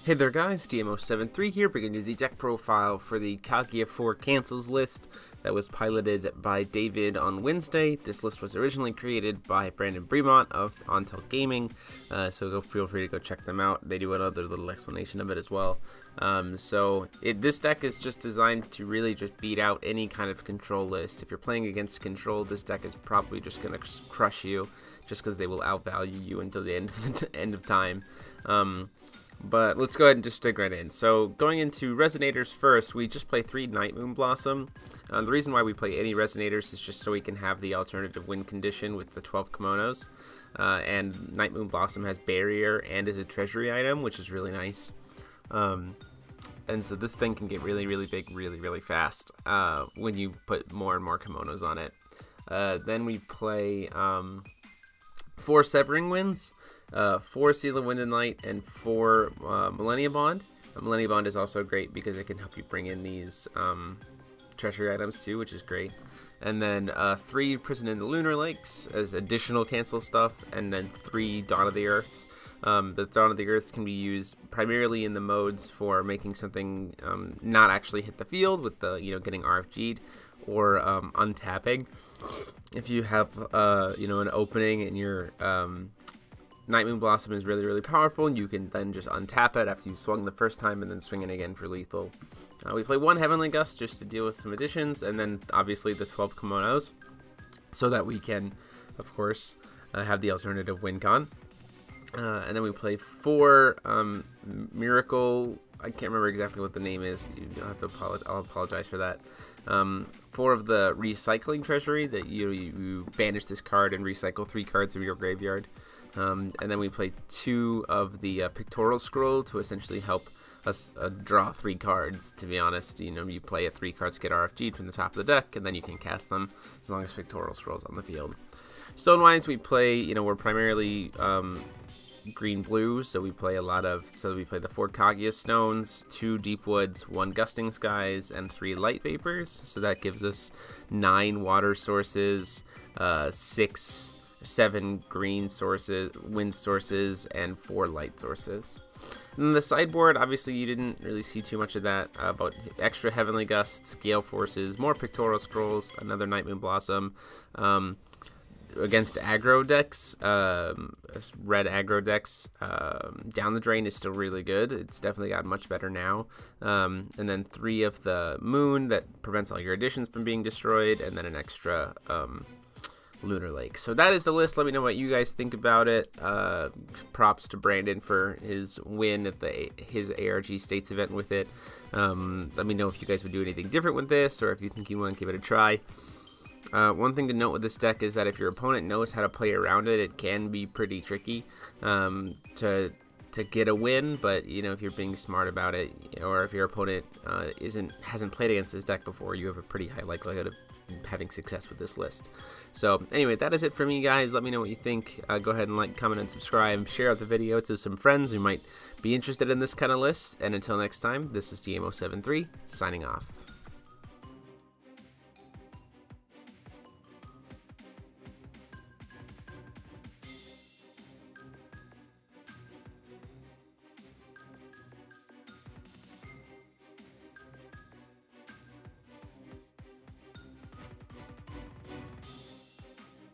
Hey there guys, DMO73 here, bringing you the deck profile for the Kaguya 4 cancels list that was piloted by David on Wednesday. This list was originally created by Bremont of Ontel Gaming, so feel free to go check them out. They do another little explanation of it as well. This deck is just designed to really just beat out any kind of control list. If you're playing against control, this deck is probably just going to crush you, just because they will outvalue you until the end of time. But let's go ahead and just dig right in. So going into Resonators first, we just play 3 Night Moon Blossom. The reason why we play any Resonators is just so we can have the alternative win condition with the 12 kimonos. And Night Moon Blossom has Barrier and is a treasury item, which is really nice. And so this thing can get really, really big really fast when you put more and more kimonos on it. Then we play 4 Severing Winds. 4 Seal of Wind and Light, and 4 Millennia Bond. Millennia Bond is also great because it can help you bring in these treasury items too, which is great. And then 3 Prison in the Lunar Lakes as additional cancel stuff, and then 3 Dawn of the Earths. The Dawn of the Earths can be used primarily in the modes for making something not actually hit the field with the getting RFG'd or untapping. If you have an opening and your Night Moon Blossom is really powerful, and you can then just untap it after you swung the first time and then swing it again for lethal. We play 1 Heavenly Gust just to deal with some additions, and then obviously the 12 kimonos, so that we can, of course, have the alternative win con. And then we play 4 Miracle. I can't remember exactly what the name is. You'll have to I'll apologize for that. 4 of the Recycling Treasury that you banish this card and recycle 3 cards of your graveyard. And then we play 2 of the Pictorial Scroll to essentially help us draw 3 cards. To be honest, you play at 3 cards, get RFG'd from the top of the deck, and then you can cast them as long as Pictorial Scroll's on the field. Stonewise, we play. We're primarily green-blue, so we play the 4 Kaguya Stones, 2 Deep Woods, 1 Gusting Skies, and 3 Light Vapors. So that gives us 9 water sources, 7 green sources, wind sources, and 4 light sources. And then the sideboard, obviously you didn't really see too much of that, but extra Heavenly Gusts, Gale Forces, more Pictorial Scrolls, another Night Moon Blossom. Against aggro decks, red aggro decks, Down the Drain is still really good. It's definitely gotten much better now. And then 3 of the Moon that prevents all your additions from being destroyed, and then an extra Lunar Lake. So that is the list. Let me know what you guys think about it. Props to Brandon for his win at his ARG States event with it. Let me know if you guys would do anything different with this, or if you think you want to give it a try. One thing to note with this deck is that if your opponent knows how to play around it, it can be pretty tricky to get a win. But if you're being smart about it, or if your opponent hasn't played against this deck before, you have a pretty high likelihood of having success with this list. So anyway, that is it for me, guys. Let me know what you think. Go ahead and like, comment, and subscribe. Share out the video to some friends who might be interested in this kind of list. And until next time, this is DMO73 signing off.